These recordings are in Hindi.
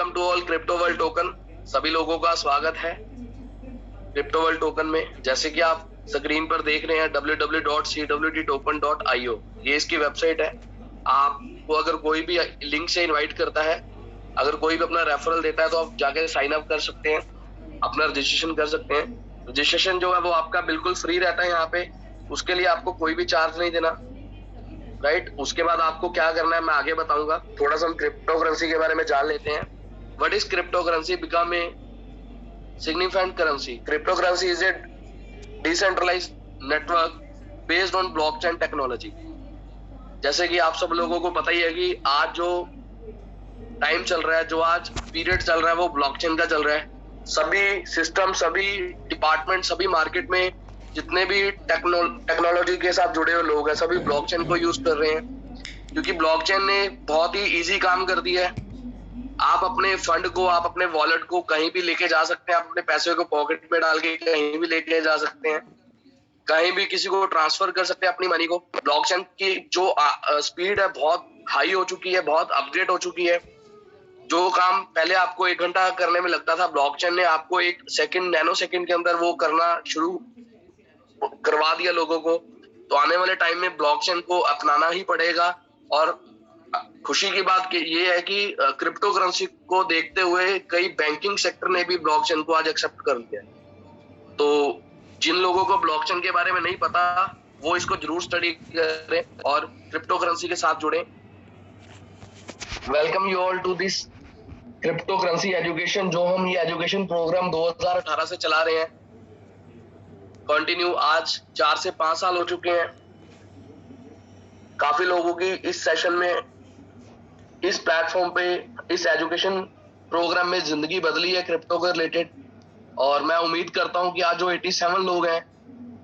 Welcome to all crypto world token. सभी लोगों का स्वागत है क्रिप्टो वर्ल्ड टोकन में। जैसे कि आप स्क्रीन पर देख रहे हैं www.cwdtoken.io, ये इसकी वेबसाइट है। आपको अगर कोई भी लिंक से इनवाइट करता है, अगर कोई भी अपना रेफरल देता है, तो आप जाके साइन अप कर सकते हैं, अपना रजिस्ट्रेशन कर सकते हैं। रजिस्ट्रेशन जो है वो आपका बिल्कुल फ्री रहता है यहाँ पे, उसके लिए आपको कोई भी चार्ज नहीं देना, राइट। उसके बाद आपको क्या करना है मैं आगे बताऊंगा। थोड़ा सा हम क्रिप्टो करेंसी के बारे में जान लेते हैं। What is crypto currency? Become a significant currency. Cryptocurrency is a decentralized network based on blockchain technology. जैसे कि आप सब लोगों को पता ही है कि आज जो टाइम चल रहा है, जो आज पीरियड चल रहा है, वो ब्लॉकचेन का चल रहा है। सभी सिस्टम, सभी डिपार्टमेंट, सभी मार्केट में जितने भी टेक्नोलॉजी के साथ जुड़े हुए लोग हैं, सभी ब्लॉकचेन को यूज कर रहे हैं, क्योंकि ब्लॉकचेन ने बहुत ही इजी काम कर दिया है। आप अपने फंड को, आप अपने वॉलेट को कहीं भी लेके जा सकते हैं, आप अपने पैसे को पॉकेट में डाल के कहीं भी लेके जा सकते हैं, कहीं भी किसी को ट्रांसफर कर सकते हैं अपनी मनी को। ब्लॉकचेन की जो स्पीड है बहुत हाई हो चुकी है, बहुत अपग्रेड हो चुकी है। जो काम पहले आपको 1 घंटा करने में लगता था, ब्लॉकचेन ने आपको 1 सेकंड, नैनो सेकंड के अंदर वो करना शुरू करवा दिया लोगों को। तो आने वाले टाइम में ब्लॉकचेन को अपनाना ही पड़ेगा। और खुशी की बात ये है कि क्रिप्टो करेंसी को देखते हुए कई बैंकिंग सेक्टर ने भी ब्लॉकचेन को आज एक्सेप्ट कर लिया है। तो जिन लोगों को ब्लॉकचेन के बारे में नहीं पता, वो इसको जरूर स्टडी करें और क्रिप्टो करेंसी के साथ जुड़ें। Welcome you all to this crypto currency education, जो हम ये एजुकेशन प्रोग्राम 2018 से चला रहे हैं कंटिन्यू। आज 4 से 5 साल हो चुके हैं। काफी लोगों की इस सेशन में, इस प्लेटफॉर्म पे, इस एजुकेशन प्रोग्राम में जिंदगी बदली है क्रिप्टो के रिलेटेड। और मैं उम्मीद करता हूं कि आज जो 87 लोग हैं,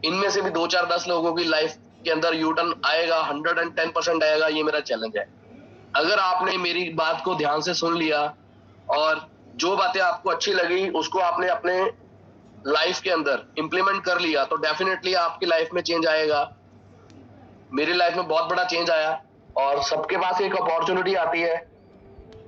इनमें से भी 2-4-10 लोगों की लाइफ के अंदर यूटर्न आएगा, 110% आएगा। ये मेरा चैलेंज है। अगर आपने मेरी बात को ध्यान से सुन लिया और जो बातें आपको अच्छी लगी उसको आपने अपने लाइफ के अंदर इंप्लीमेंट कर लिया, तो डेफिनेटली आपकी लाइफ में चेंज आएगा। मेरी लाइफ में बहुत बड़ा चेंज आया। और सबके पास एक अपॉर्चुनिटी आती है।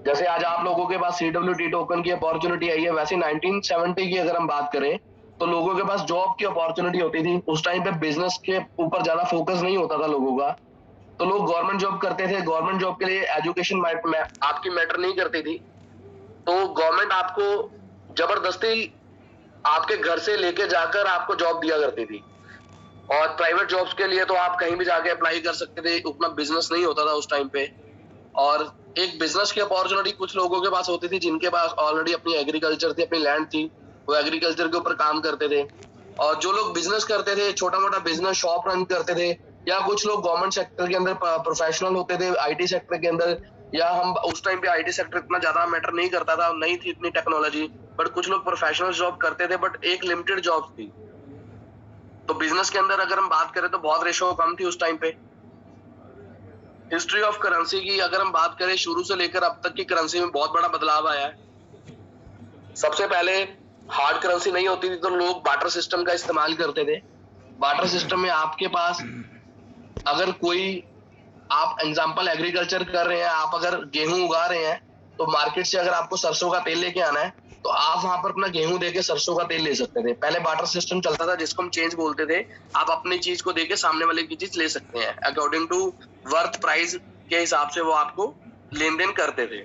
जैसे आज आप लोगों के पास CWD टोकन की अपॉर्चुनिटी आई है, वैसे 1970 की अगर हम बात करें तो लोगों के पास जॉब की अपॉर्चुनिटी होती थी। उस टाइम पे बिजनेस के ऊपर ज्यादा फोकस नहीं होता था लोगों का, तो लोग गवर्नमेंट जॉब करते थे। गवर्नमेंट जॉब के लिए एजुकेशन आपकी मैटर नहीं करती थी। तो गवर्नमेंट आपको जबरदस्ती आपके घर से लेके जाकर आपको जॉब दिया करती थी। और प्राइवेट जॉब्स के लिए तो आप कहीं भी जाके अप्लाई कर सकते थे, उतना बिजनेस नहीं होता था उस टाइम पे। और एक बिजनेस की अपॉर्चुनिटी कुछ लोगों के पास होती थी जिनके पास ऑलरेडी अपनी एग्रीकल्चर थी, अपनी लैंड थी, वो एग्रीकल्चर के ऊपर काम करते थे। और जो लोग बिजनेस करते थे, छोटा मोटा बिजनेस, शॉप रन करते थे, या कुछ लोग गवर्नमेंट सेक्टर के अंदर प्रोफेशनल होते थे, IT सेक्टर के अंदर। या हम उस टाइम पे IT सेक्टर इतना ज्यादा मैटर नहीं करता था, नहीं थी इतनी टेक्नोलॉजी, बट कुछ लोग प्रोफेशनल जॉब करते थे, बट एक लिमिटेड जॉब थी। तो बिजनेस के अंदर अगर हम बात करें तो बहुत रेशो कम थी उस टाइम पे। हिस्ट्री ऑफ करेंसी की अगर हम बात करें, शुरू से लेकर अब तक की करेंसी में बहुत बड़ा बदलाव आया है। सबसे पहले हार्ड करेंसी नहीं होती थी, तो लोग बार्टर सिस्टम का इस्तेमाल करते थे। बार्टर सिस्टम में आपके पास अगर कोई, आप एग्जांपल एग्रीकल्चर कर रहे हैं, आप अगर गेहूं उगा रहे हैं, तो मार्केट से अगर आपको सरसों का तेल लेके आना है, तो आप वहां पर अपना गेहूं देके सरसों का तेल ले सकते थे। पहले बार्टर सिस्टम चलता था जिसको हम चेंज बोलते थे। आप अपनी चीज को देके सामने वाले की चीज ले सकते हैं, अकॉर्डिंग टू वर्थ प्राइस के हिसाब से वो आपको लेन देन करते थे।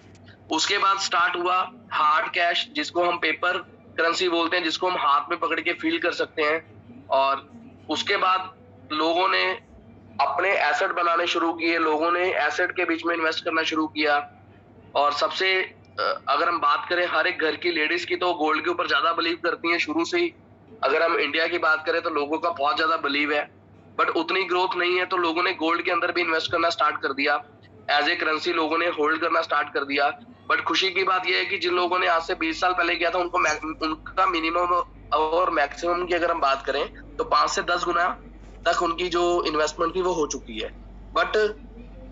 उसके बाद स्टार्ट हुआ हार्ड कैश, जिसको हम पेपर करेंसी बोलते हैं, जिसको हम हाथ में पकड़ के फील कर सकते हैं। और उसके बाद लोगों ने अपने एसेट बनाने शुरू किए, लोगों ने एसेट के बीच में इन्वेस्ट करना शुरू किया। और सबसे अगर हम बात करें हर एक घर की लेडीज की, तो गोल्ड के ऊपर ज्यादा बिलीव करती हैं शुरू से ही। अगर हम इंडिया की बात करें तो लोगों का बहुत ज्यादा बिलीव है, बट उतनी ग्रोथ नहीं है, तो लोगों ने गोल्ड के अंदर भी इन्वेस्ट करना स्टार्ट कर दिया। एज ए करेंसी लोगों ने होल्ड करना स्टार्ट कर दिया। बट खुशी की बात यह है कि जिन लोगों ने आज से 20 साल पहले किया था, उनका मिनिमम और मैक्सिमम की अगर हम बात करें तो 5 से 10 गुना तक उनकी जो इन्वेस्टमेंट थी वो हो चुकी है। बट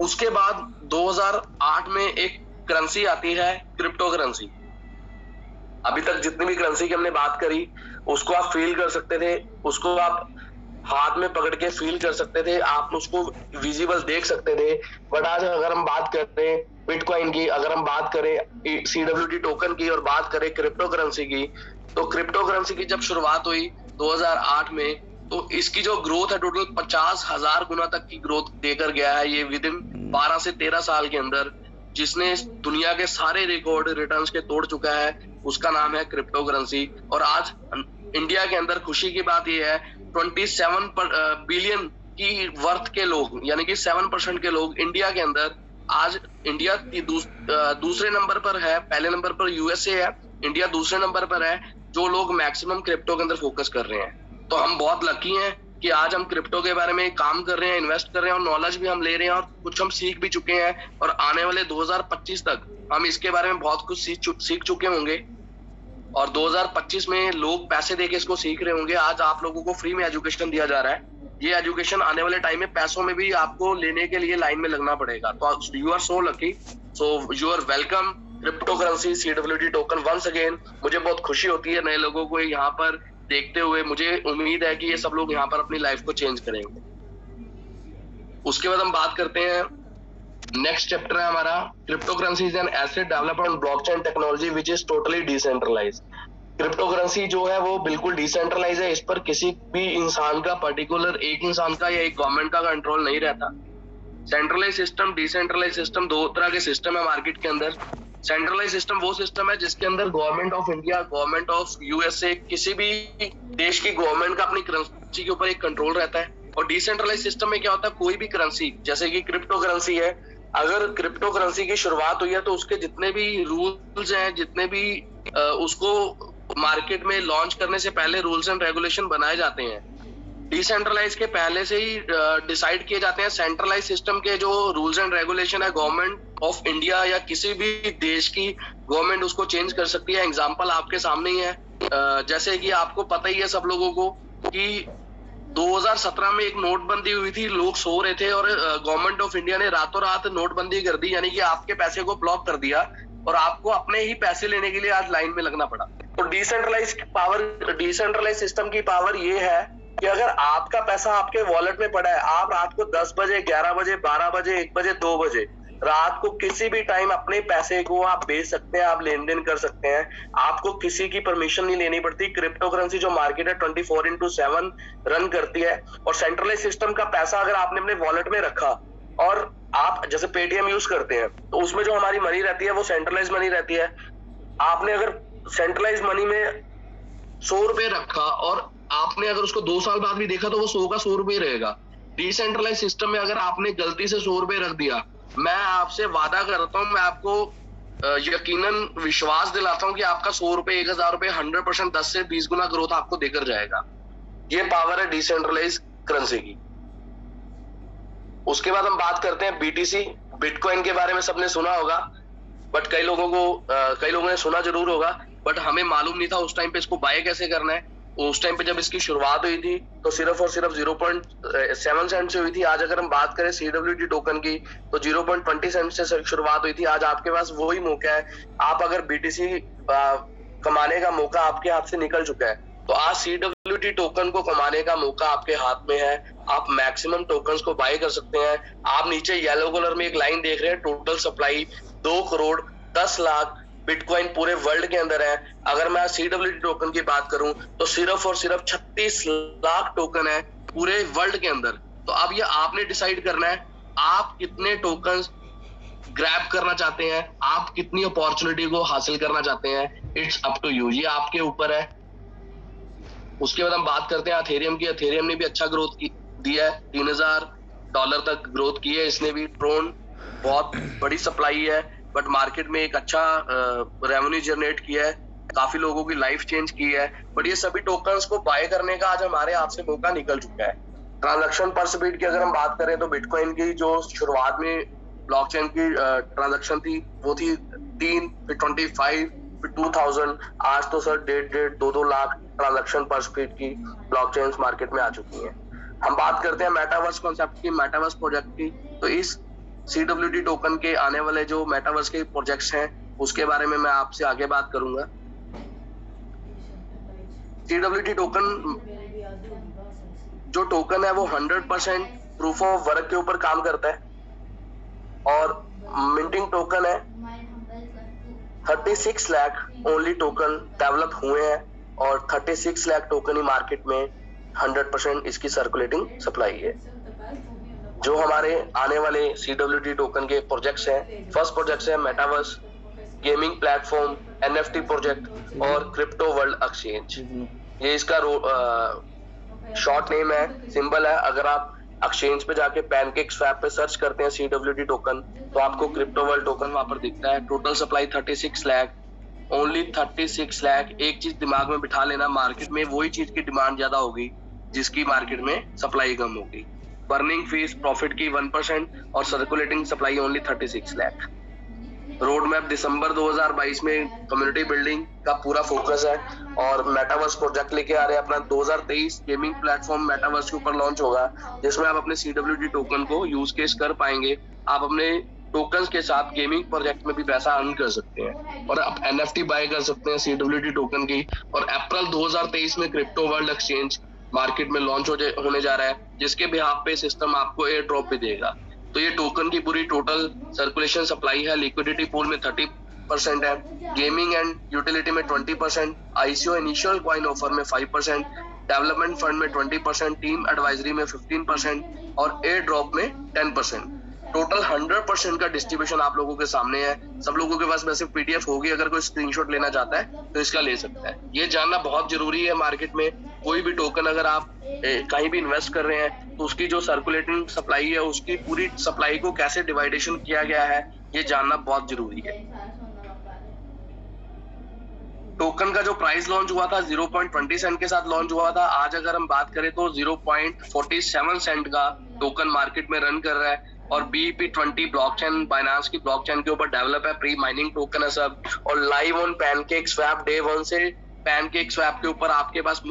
उसके बाद 2008 में एक करेंसी आती है, क्रिप्टो करेंसी। अभी तक जितनी भी करेंसी की हमने बात करी, उसको आप फील कर सकते थे, उसको आप हाथ में पकड़ के फील कर सकते थे, आप उसको विजिबल देख सकते थे। बट आज अगर हम बात करते हैं बिटकॉइन की, अगर हम बात करें सीडब्ल्यूटी टोकन की और बात करें क्रिप्टो करेंसी की, तो क्रिप्टो करेंसी की जब शुरुआत हुई 2008 में, तो इसकी जो ग्रोथ है टोटल 50,000 गुना तक की ग्रोथ देकर गया है ये विद इन 12 से 13 साल के अंदर, जिसने दुनिया के सारे रिकॉर्ड रिटर्न्स के तोड़ चुका है। उसका नाम है क्रिप्टो करेंसी। और आज इंडिया के अंदर खुशी की बात यह है 27 बिलियन की वर्थ के लोग, यानी कि 7% के लोग इंडिया के अंदर, आज इंडिया दूसरे नंबर पर है, पहले नंबर पर यूएसए है, इंडिया दूसरे नंबर पर है, जो लोग मैक्सिमम क्रिप्टो के अंदर फोकस कर रहे हैं। तो हम बहुत लकी हैं कि आज हम क्रिप्टो के बारे में काम कर रहे हैं, इन्वेस्ट कर रहे हैं और नॉलेज भी हम ले रहे हैं और कुछ हम सीख भी चुके हैं, और आने वाले 2025 तक हम इसके बारे में बहुत कुछ सीख चुके होंगे और 2025 में लोग पैसे देके इसको सीख रहे होंगे। आज आप लोगों को फ्री में एजुकेशन दिया जा रहा है। ये एजुकेशन आने वाले टाइम में पैसों में भी आपको लेने के लिए लाइन में लगना पड़ेगा। तो you are so lucky, so you are welcome crypto currency CWT token once again. मुझे बहुत खुशी होती है नए लोगों को यहाँ पर देखते हुए। मुझे उम्मीद है कि ये सब लोग यहाँ पर अपनी लाइफ को चेंज करेंगे। उसके बाद हम बात करते हैं, नेक्स्ट चैप्टर है हमारा crypto currency is an asset developed on blockchain technology which is totally decentralised. Crypto currency जो है वो बिल्कुल डिसेंट्रलाइज है। इस पर किसी भी इंसान का, पर्टिकुलर एक इंसान का या एक गवर्नमेंट का कंट्रोल नहीं रहता। सेंट्रलाइज सिस्टम, डिसेंट्रलाइज सिस्टम, दो तरह के सिस्टम है मार्केट के अंदर। सेंट्रलाइज सिस्टम वो सिस्टम है जिसके अंदर government of India, government of USA, किसी भी देश की गवर्नमेंट का अपनी करेंसी के ऊपर एक कंट्रोल रहता है। और डिसेंट्रलाइज सिस्टम में क्या होता है, कोई भी करेंसी, जैसे कि क्रिप्टो करेंसी है, अगर क्रिप्टो करेंसी की शुरुआत हुई है तो उसके जितने भी रूल्स हैं, जितने भी उसको मार्केट में लॉन्च करने से पहले रूल्स एंड रेगुलेशन बनाए जाते हैं, डिसेंट्रलाइज के पहले से ही डिसाइड किए जाते हैं। सेंट्रलाइज सिस्टम के जो रूल्स एंड रेगुलेशन है, गवर्नमेंट ऑफ इंडिया या किसी भी देश की गवर्नमेंट उसको चेंज कर सकती है। एग्जांपल आपके सामने ही है, जैसे कि आपको पता ही है सब लोगों को कि 2017 में एक नोटबंदी हुई थी, लोग सो रहे थे और गवर्नमेंट ऑफ इंडिया ने रातों रात नोटबंदी कर दी, यानी कि आपके पैसे को ब्लॉक कर दिया और आपको अपने ही पैसे लेने के लिए आज लाइन में लगना पड़ा। तो डिसेंट्रलाइज सिस्टम की पावर ये है कि अगर आपका पैसा आपके वॉलेट में पड़ा है, आप रात को 10 बजे, 11 बजे, 12 बजे, 1 बजे, 2 बजे रात को किसी भी टाइम अपने पैसे को आप बेच सकते हैं, आप लेन देन कर सकते हैं। आपको किसी की परमिशन नहीं लेनी पड़ती। क्रिप्टो करेंसी जो मार्केट है 24/7 रन करती है। और सेंट्रलाइज सिस्टम का पैसा अगर आपने अपने वॉलेट में रखा और आप जैसे पेटीएम यूज करते हैं तो उसमें जो हमारी मनी रहती है वो सेंट्रलाइज मनी रहती है। आपने अगर सेंट्रलाइज मनी में 100 रुपए रखा और आपने अगर उसको 2 साल बाद भी देखा तो वो 100 का 100 रुपए रहेगा। डिसेंट्रलाइज सिस्टम में अगर आपने गलती से 100 रुपए रख दिया, मैं आपसे वादा करता हूं, मैं आपको यकीनन विश्वास दिलाता हूं कि आपका 100 रुपए, 1000 रुपए 100% 10 से 20 गुना ग्रोथ आपको देकर जाएगा। ये पावर है डिसेंट्रलाइज करेंसी की। उसके बाद हम बात करते हैं बीटीसी, बिटकॉइन के बारे में सबने सुना होगा, बट कई लोगों ने सुना जरूर होगा, बट हमें मालूम नहीं था उस टाइम पे इसको बाय कैसे करना है। उस टाइम पे जब इसकी शुरुआत हुई थी तो सिर्फ और सिर्फ 0.7 सेंट से हुई थी। आज अगर हम बात करें सीडब्ल्यूटी टोकन की तो 0.20 सेंट से शुरुआत हुई थी। आज आपके पास वही मौका है, आप अगर बीटीसी कमाने का मौका आपके हाथ से निकल चुका है, तो आज सीडब्ल्यूटी टोकन को कमाने का मौका आपके हाथ में है। आप मैक्सिमम टोकन्स को बाय कर सकते हैं। आप नीचे येलो कलर में एक लाइन देख रहे हैं, total supply 2 crore 10 lakh bitcoin पूरे वर्ल्ड के अंदर है। अगर मैं सीडब्ल्यूटी टोकन की बात करूं तो सिर्फ और सिर्फ 36 लाख टोकन है पूरे वर्ल्ड के अंदर। तो अब ये आपने डिसाइड करना है आप कितने टोकन ग्रैब करना चाहते हैं, आप कितनी अपॉर्चुनिटी को हासिल करना चाहते हैं। इट्स अप टू यू, ये आपके ऊपर है। उसके बाद हम बात करते हैं एथेरियम की। एथेरियम ने भी अच्छा ग्रोथ दिया है, $3000 तक ग्रोथ की है इसने भी। ट्रोन बहुत बड़ी सप्लाई है, बट मार्केट में एक अच्छा रेवेन्यू जनरेट किया है, काफी लोगों की लाइफ चेंज की है। बट ये सभी टोकन्स को बाय करने का आज हमारे हाथ से मौका निकल चुका है। ट्रांजैक्शन पर स्पीड की अगर हम बात करें तो बिटकॉइन की जो शुरुआत में ब्लॉकचेन की ट्रांजैक्शन थी वो थी 3, फिर 25, फिर 2000। आज तो सर 1.5, 2 लाख ट्रांजैक्शन पर स्पीड की ब्लॉकचेन्स मार्केट में आ चुकी हैं। हम बात करते हैं मेटावर्स कॉन्सेप्ट की, मेटावर्स प्रोजेक्ट की। तो इस सीडब्ल्यूटी टोकन के आने वाले जो मेटावर्स के प्रोजेक्ट्स हैं उसके बारे में मैं आपसे आगे बात करूंगा। सीडब्ल्यूटी टोकन जो टोकन है वो 100% प्रूफ ऑफ वर्क के ऊपर काम करता है और मिंटिंग टोकन है 36 लाख ओनली टोकन डेवलप हुए हैं और 36 लाख टोकन ही मार्केट में 100% इसकी सर्कुलेटिंग सप्लाई है। जो हमारे आने वाले CWT टोकन के प्रोजेक्ट्स हैं, फर्स्ट प्रोजेक्ट है metaverse, gaming platform, NFT project और क्रिप्टो वर्ल्ड एक्सचेंज। ये इसका शॉर्ट नेम है, सिंबल है। अगर आप एक्सचेंज पे जाके पैनकेक स्वैप पे सर्च करते हैं CWT टोकन तो आपको क्रिप्टो वर्ल्ड टोकन वहां पर दिखता है। Total supply 36 lakh, only 36 lakh. एक चीज दिमाग में बिठा लेना, मार्केट में वही चीज की डिमांड ज्यादा होगी जिसकी मार्केट में सप्लाई कम होगी। बर्निंग फीस प्रॉफिट की 1% और circulating supply only 36 lakh. Road map दिसंबर 2022 में कम्युनिटी बिल्डिंग का पूरा फोकस है और मेटावर्स प्रोजेक्ट लेके आ रहे हैं अपना। 2023 गेमिंग प्लेटफॉर्म मेटावर्स के ऊपर लॉन्च होगा जिसमें आप अपने CWT टोकन को यूज केस कर पाएंगे। आप अपने टोकन्स के साथ गेमिंग प्रोजेक्ट में भी पैसा अर्न कर सकते हैं और आप NFT बाय कर सकते हैं CWT टोकन की। और अप्रैल 2023 में क्रिप्टो वर्ल्ड एक्सचेंज मार्केट में लॉन्च होने जा रहा है जिसके बिहाफ पे सिस्टम आपको एयर ड्रॉप भी देगा। तो ये टोकन की पूरी टोटल सर्कुलेशन सप्लाई है। लिक्विडिटी पूल में 30% है, गेमिंग एंड यूटिलिटी में 20%, ICO इनिशियल कॉइन ऑफर में 5%, डेवलपमेंट फंड में 20%, टीम एडवाइजरी में 15% और एयर ड्रॉप में 10%। टोटल 100% का डिस्ट्रीब्यूशन आप लोगों के सामने है। सब लोगों के पास वैसे PDF होगी, अगर कोई स्क्रीनशॉट लेना चाहता है तो इसका ले सकता है। ये जानना बहुत जरूरी है, मार्केट में कोई भी टोकन अगर आप कहीं भी इन्वेस्ट कर रहे हैं तो उसकी जो सर्कुलेटिंग सप्लाई है उसकी पूरी सप्लाई को कैसे डिवाइडेशन किया गया है ये जानना बहुत जरूरी है। टोकन का जो प्राइस लॉन्च हुआ था 0.20 सेंट के साथ लॉन्च हुआ था। आज अगर हम बात करें तो 0.47 सेंट का टोकन मार्केट में रन कर रहा है और BEP20 ब्लॉकचेन बाइनेंस की ब्लॉकचेन के ऊपर डेवलप है। प्री माइनिंग टोकन है सब और live on pancake swap day 1 से पैनकेक स्वैप के ऊपर आपके पास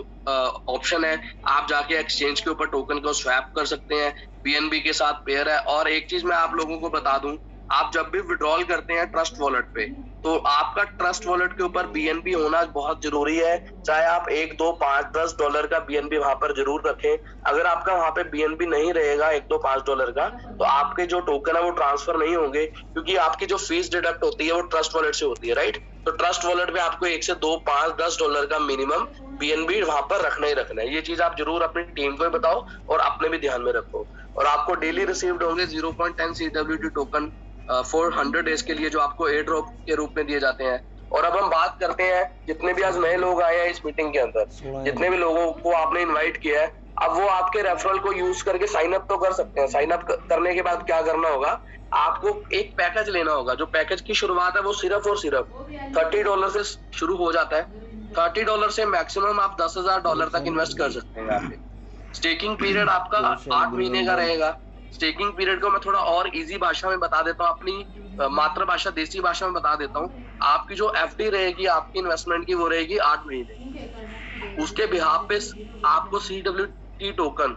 ऑप्शन है, आप जाके एक्सचेंज के ऊपर टोकन को स्वैप कर सकते हैं। BNB के साथ पेयर है। और एक चीज मैं आप लोगों को बता दूं, आप जब भी विड्रॉल करते हैं ट्रस्ट वॉलेट पे तो आपका ट्रस्ट वॉलेट के ऊपर BNB होना बहुत जरूरी है। चाहे आप 1, 2, 5, $10 का BNB वहां पर जरूर रखें। अगर आपका वहां पे BNB नहीं रहेगा 1, 2, $5 का तो आपके जो टोकन है वो ट्रांसफर नहीं होंगे क्योंकि आपकी जो फीस डिडक्ट होती है वो ट्रस्ट वॉलेट से होती है, राइट। तो ट्रस्ट वॉलेट में आपको 1 से 2, 5, $10 का मिनिमम BNB वहां पर रखना ही रखना है। ये चीज आप जरूर अपनी टीम को बताओ और अपने भी ध्यान में रखो। और आपको डेली रिसीव्ड होंगे 0.10 CWT टोकन 400 डेज के लिए जो आपको एयर ड्रॉप के रूप में दिए जाते हैं। और अब हम बात करते हैं जितने भी आज नए लोग आए हैं इस मीटिंग के अंदर, जितने भी लोगों को आपने इनवाइट किया है, अब वो आपके रेफरल को यूज करके साइन अप तो कर सकते हैं। साइन अप करने के बाद क्या करना होगा, आपको एक पैकेज लेना होगा। जो पैकेज की शुरुआत है वो सिर्फ और सिर्फ $30 से शुरू हो जाता है। $30 से मैक्सिमम आप $10,000 तक इन्वेस्ट कर सकते हैं यहाँ पे। स्टेकिंग पीरियड आपका 8 महीने का रहेगा। स्टेकिंग पीरियड को मैं थोड़ा और इजी भाषा में बता देता हूँ, अपनी मातृभाषा देसी भाषा में बता देता हूँ। आपकी जो FD रहेगी आपकी इन्वेस्टमेंट की वो रहेगी 8 महीने। उसके बिहाफ पे आपको CWT टोकन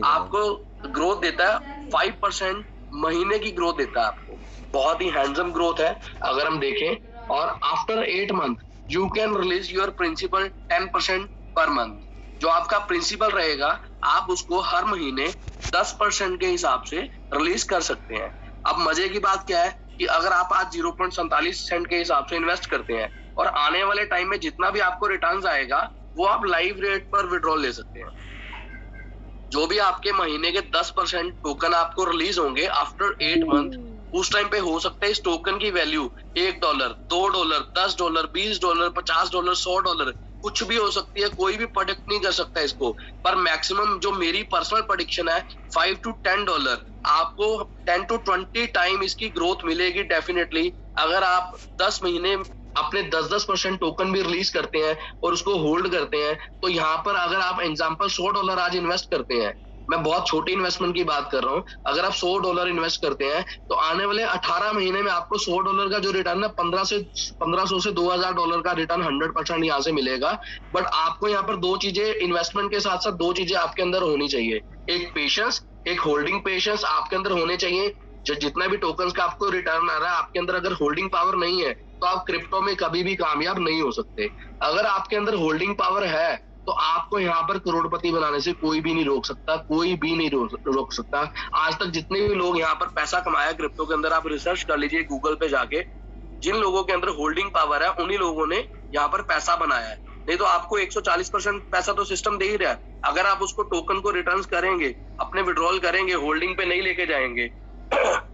आपको ग्रोथ देता है 5% महीने की ग्रोथ देता है आपको। बहुत ही हैंडसम ग्रोथ है अगर हम देखें। और after 8 month you can release your principal 10% per month. जो आपका प्रिंसिपल रहेगा आप उसको हर महीने 10% के हिसाब से रिलीज कर सकते हैं। अब मजे की बात क्या है कि अगर आप आज 0.47 सेंट के हिसाब से इन्वेस्ट करते हैं और आने वाले टाइम में जितना भी आपको रिटर्न्स आएगा वो आप लाइव रेट पर विड्रॉल ले सकते हैं। जो भी आपके महीने के 10% टोकन आपको रिलीज होंगे आफ्टर 8 मंथ, उस टाइम पे हो सकता है इस टोकन की वैल्यू $1, $2, $10, $20, $50, $100 कुछ भी हो सकती है। कोई भी प्रेडिक्ट नहीं कर सकता इसको, पर मैक्सिमम जो मेरी पर्सनल प्रेडिक्शन है $5 to $10 आपको 10 to 20 टाइम इसकी ग्रोथ मिलेगी डेफिनेटली। अगर आप 10 महीने अपने 10% टोकन भी रिलीज करते हैं और उसको होल्ड करते हैं तो यहाँ पर अगर आप एग्जांपल $100 आज इन्वेस्ट करते हैं, मैं बहुत छोटी इन्वेस्टमेंट की बात कर रहा हूँ, अगर आप $100 इन्वेस्ट करते हैं तो आने वाले 18 महीने में आपको $100 का जो रिटर्न है 1500 से $2000 का रिटर्न 100% यहाँ से मिलेगा। बट आपको यहाँ पर दो चीजें इन्वेस्टमेंट के साथ साथ दो चीजें आपके अंदर होनी चाहिए, एक पेशेंस, एक होल्डिंग पेशेंस आपके अंदर होने चाहिए। जो जितना भी टोकन्स का आपको रिटर्न आ रहा है आपके अंदर अगर होल्डिंग पावर नहीं है तो आप क्रिप्टो में कभी भी कामयाब नहीं हो सकते। अगर आपके अंदर होल्डिंग पावर है तो तो आपको यहाँ पर करोड़पति बनाने से कोई भी नहीं रोक सकता, कोई भी नहीं रोक सकता। आज तक जितने भी लोग यहाँ पर पैसा कमाया क्रिप्टो के अंदर, आप रिसर्च कर लीजिए गूगल पे जाके, जिन लोगों के अंदर होल्डिंग पावर है उन्हीं लोगों ने यहाँ पर पैसा बनाया है। नहीं तो आपको 140% पैसा तो सिस्टम दे ही रहा है। अगर आप उसको टोकन को रिटर्न्स करेंगे, अपने विड्रॉल करेंगे, होल्डिंग पे नहीं लेके जाएंगे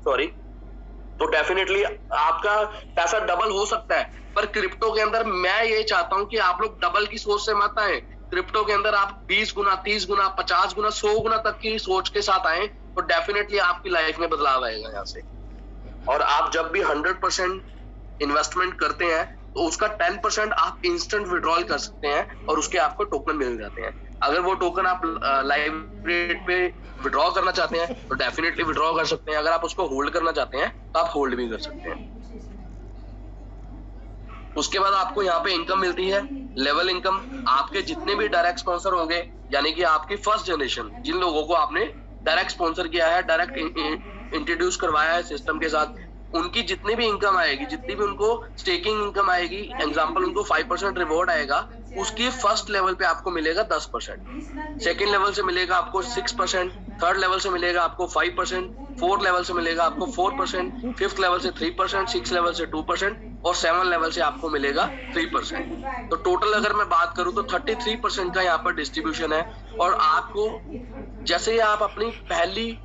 सॉरी, तो डेफिनेटली आपका पैसा डबल हो सकता है। पर क्रिप्टो के अंदर मैं ये चाहता हूं कि आप लोग डबल की सोच से मत आए। क्रिप्टो के अंदर आप 20 गुना, 30 गुना, 50 गुना, 100 गुना तक की सोच के साथ आए तो डेफिनेटली आपकी लाइफ में बदलाव आएगा यहाँ से। और आप जब भी 100% इन्वेस्टमेंट करते हैं तो उसका 10% आप इंस्टेंट विड्रॉल कर सकते हैं और उसके आपको टोकन मिल जाते हैं। अगर वो टोकन आप लाइव रेट पे विड्रॉ करना चाहते हैं तो डेफिनेटली विड्रॉ कर सकते हैं। अगर आप उसको होल्ड करना चाहते हैं तो आप होल्ड भी कर सकते हैं। उसके बाद आपको यहाँ पे इनकम मिलती है, लेवल इनकम। आपके जितने भी डायरेक्ट स्पॉन्सर होंगे, यानी कि आपकी फर्स्ट जनरेशन, जिन लोगों को आपने डायरेक्ट स्पॉन्सर किया है, डायरेक्ट इंट्रोड्यूस करवाया है सिस्टम के साथ, उनकी जितनी भी इनकम आएगी, जितनी भी उनको स्टेकिंग इनकम आएगी, एग्जांपल उनको 5% रिवॉर्ड आएगा, उसकी फर्स्ट लेवल पे आपको मिलेगा 10%, सेकंड लेवल से मिलेगा आपको 6%, थर्ड लेवल से मिलेगा आपको 5%, फोर्थ लेवल से मिलेगा आपको 4%, फिफ्थ लेवल से 3%, सिक्स लेवल से 2% और 7 लेवल से आपको मिलेगा 3%। तो टोटल अगर मैं बात करूं तो 33% का यहाँ पर डिस्ट्रीब्यूशन है। और आपको जैसे ही आप अपनी पहली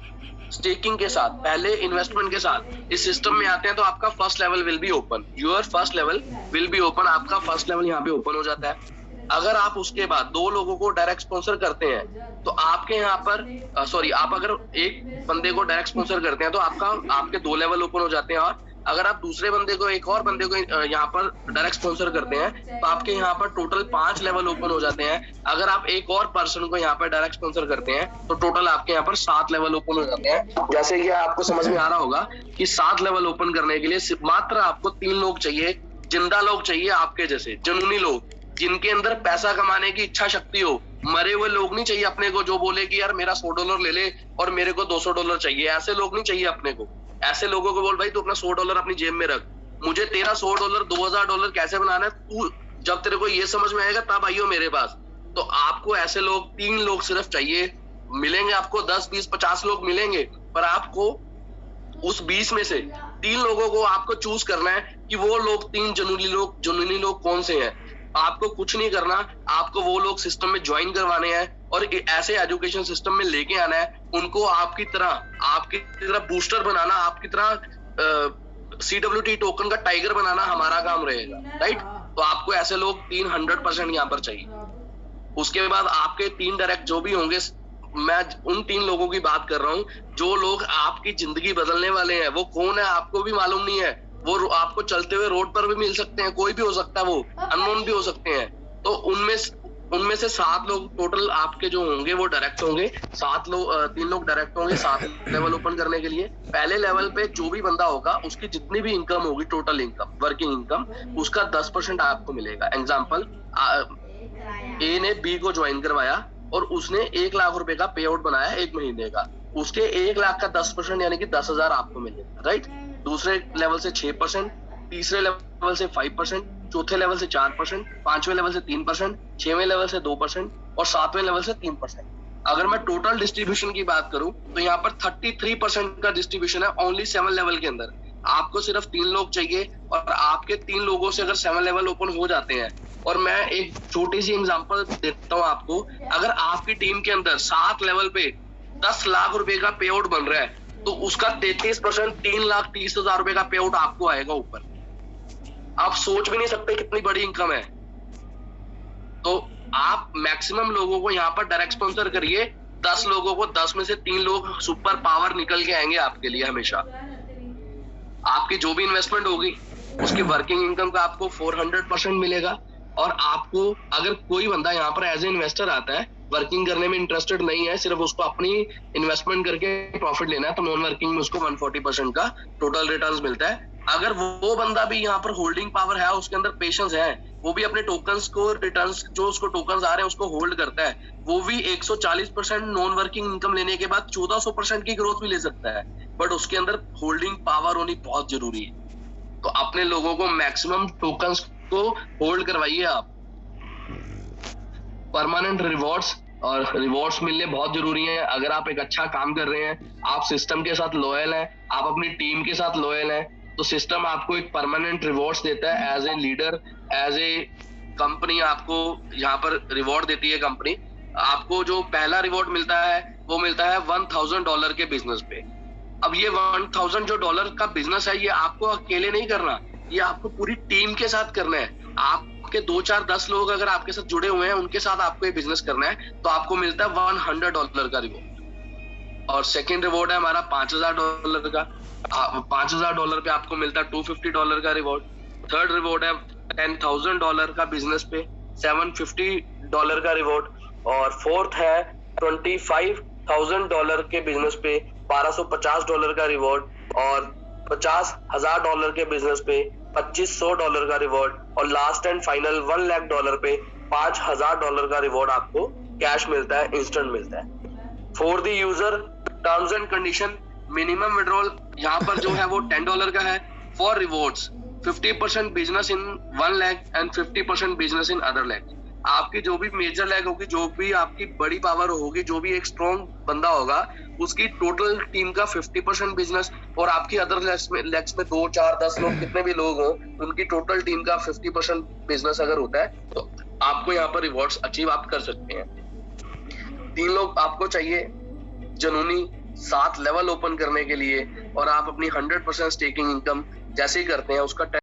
स्टेकिंग के साथ, पहले इन्वेस्टमेंट के साथ इस सिस्टम में आते हैं तो आपका first level will be open, your first level will be open, आपका फर्स्ट लेवल यहाँ पे ओपन हो जाता है। अगर आप उसके बाद 2 लोगों को डायरेक्ट स्पॉन्सर करते हैं तो आपके यहाँ पर आप अगर एक बंदे को डायरेक्ट स्पॉन्सर करते हैं तो आपके 2 लेवल ओपन हो जाते हैं। और अगर आप दूसरे बंदे को, एक और बंदे को यहाँ पर डायरेक्ट स्पॉन्सर करते हैं तो आपके यहाँ पर टोटल 5 लेवल ओपन हो जाते हैं। अगर आप एक और पर्सन को यहाँ पर डायरेक्ट स्पॉन्सर करते हैं तो टोटल आपके यहाँ पर 7 लेवल ओपन हो जाते हैं। जैसे कि आपको समझ में आ रहा होगा कि 7 लेवल ओपन करने के लिए मात्र आपको 3 लोग चाहिए, जिंदा लोग चाहिए, आपके जैसे जुनूनी लोग, जिनके अंदर पैसा कमाने की इच्छा शक्ति हो। मरे हुए लोग नहीं चाहिए अपने को जो बोले कि यार मेरा $100 ले ले और मेरे को $200 चाहिए। ऐसे लोग नहीं चाहिए अपने को। ऐसे लोगों को बोल भाई तू अपना $100 अपनी जेब में रख, मुझे तेरा $100 $2000 कैसे बनाना है, तू जब तेरे को ये समझ में आएगा तब आइयो मेरे पास। तो आपको ऐसे लोग 3 लोग सिर्फ चाहिए। मिलेंगे आपको 10 20 50 लोग मिलेंगे, पर आपको उस 20 में से 3 लोगों को आपको चूज करना है कि वो लोग 3 जुनूनी लोग कौन से हैं। आपको कुछ नहीं करना, आपको वो लोग सिस्टम में ज्वाइन करवाने हैं और ऐसे एजुकेशन सिस्टम में लेके आना है उनको। आपकी तरह बूस्टर बनाना, आपकी तरह CWT टोकन का टाइगर बनाना हमारा काम रहेगा, राइट। तो आपको ऐसे लोग 300% यहाँ पर चाहिए। उसके बाद आपके 3 डायरेक्ट जो भी होंगे, मैं उन 3 लोगों की बात कर रहा हूँ जो लोग आपकी जिंदगी बदलने वाले हैं। वो कौन है आपको भी मालूम नहीं है, वो आपको चलते हुए रोड पर भी मिल सकते हैं, कोई भी हो सकता है, वो अननोन भी हो सकते हैं। तो उनमें से 7 लोग टोटल आपके जो होंगे वो डायरेक्ट होंगे। 3 लोग डायरेक्ट होंगे 7 लेवल ओपन करने के लिए। पहले लेवल पे जो भी बंदा होगा उसकी जितनी भी इनकम होगी, टोटल इनकम, वर्किंग इनकम, उसका 10% आपको मिलेगा। एग्जाम्पल, ए ने बी को ज्वाइन करवाया और उसने 1 लाख रुपए का पे आउट बनाया 1 महीने का, उसके 1 लाख का 10% यानी कि 10,000 आपको मिलेगा, राइट। दूसरे लेवल से 6%, तीसरे लेवल से 5%, चौथे लेवल से 4%, 5वें लेवल से 3%, 6वें लेवल से 2% और 7वें लेवल से 3%। अगर मैं टोटल डिस्ट्रीब्यूशन की बात करूं तो यहाँ पर 33% का डिस्ट्रीब्यूशन है ओनली 7 लेवल के अंदर। आपको सिर्फ 3 लोग चाहिए और आपके 3 लोगों से अगर 7 लेवल ओपन हो जाते हैं, और मैं एक छोटी सी एग्जांपल देता हूँ आपको, अगर आपकी टीम के अंदर 7 लेवल पे 10 लाख रुपए का पे आउट बन रहा है तो उसका 33% 3,30,000 रुपए का पे आउट आपको आएगा ऊपर। आप सोच भी नहीं सकते कितनी बड़ी इनकम है। तो आप मैक्सिमम लोगों को यहाँ पर डायरेक्ट स्पॉन्सर करिए। 10 लोगों को, 10 में से 3 लोग सुपर पावर निकल के आएंगे आपके लिए हमेशा। आपकी जो भी इन्वेस्टमेंट होगी उसकी वर्किंग इनकम का आपको 400% मिलेगा। और आपको अगर कोई बंदा यहाँ पर एज ए इन्वेस्टर आता है, वर्किंग करने में इंटरेस्टेड नहीं है, सिर्फ उसको अपनी इन्वेस्टमेंट करके प्रॉफिट लेना है, तो नॉन वर्किंग में उसको 140% का टोटल रिटर्न्स मिलता है। अगर वो बंदा भी यहाँ पर होल्डिंग पावर है, उसके अंदर पेशेंस है, वो भी अपने टोकन्स को रिटर्न्स, जो उसको टोकन्स आ रहे हैं उसको होल्ड करता है, वो भी 140% नॉन वर्किंग इनकम लेने के बाद 1400% की ग्रोथ भी ले सकता है। बट उसके अंदर होल्डिंग पावर होनी बहुत जरूरी है। तो अपने लोगों को मैक्सिमम टोकन्स को होल्ड करवाइए आप। परमानेंट रिवॉर्ड्स, और रिवॉर्ड्स मिलने बहुत जरूरी है। अगर आप एक अच्छा काम कर रहे हैं, आप सिस्टम के साथ लॉयल हैं, आप अपनी टीम के साथ लॉयल हैं, तो सिस्टम आपको एक परमानेंट रिवॉर्ड्स देता है। As a leader, as a company आपको यहाँ पर रिवॉर्ड देती है कंपनी। आपको जो पहला रिवॉर्ड मिलता है वो मिलता है $1000 के बिजनेस पे। अब ये $1000 का बिजनेस है, ये आपको अकेले नहीं करना, ये आपको पूरी टीम के साथ करना है। आपके 2 4 10 लोग अगर आपके साथ जुड़े हुए हैं, उनके साथ आपको ये बिजनेस करना है, तो आपको मिलता है $100 का रिवॉर्ड। और सेकेंड रिवॉर्ड है हमारा $5000 का। $5000 पे आपको मिलता है $250 का रिवॉर्ड। थर्ड रिवॉर्ड है $10,000 का बिजनेस पे, $750 का रिवॉर्ड। और फोर्थ है $25,000 के बिजनेस पे $1250 का रिवॉर्ड। और $50,000 के बिजनेस पे $2500 का रिवॉर्ड। और लास्ट एंड फाइनल $1,00,000 पे $5000 का रिवॉर्ड आपको कैश मिलता है, इंस्टेंट मिलता है। For the user, terms and condition, minimum withdrawal यहाँ पर जो है वो $10 का है। For rewards 50% business in 1 lakh and 50% business in other lakh. आपकी जो भी मेजर लैग होगी, जो भी आपकी बड़ी पावर होगी, जो भी एक स्ट्रॉन्ग बंदा होगा, उसकी टोटल टीम का 50% बिजनेस, और आपकी अदर लेग्स में 2 4 10 लोग कितने भी लोग हो, उनकी टोटल टीम का 50% बिजनेस अगर होता है, तो आपको यहाँ पर रिवॉर्ड्स अचीव आप कर सकते हैं। 3 लोग आपको चाहिए जनूनी 7 लेवल ओपन करने के लिए, और आप अपनी 100% स्टेकिंग इनकम जैसे ही करते हैं उसका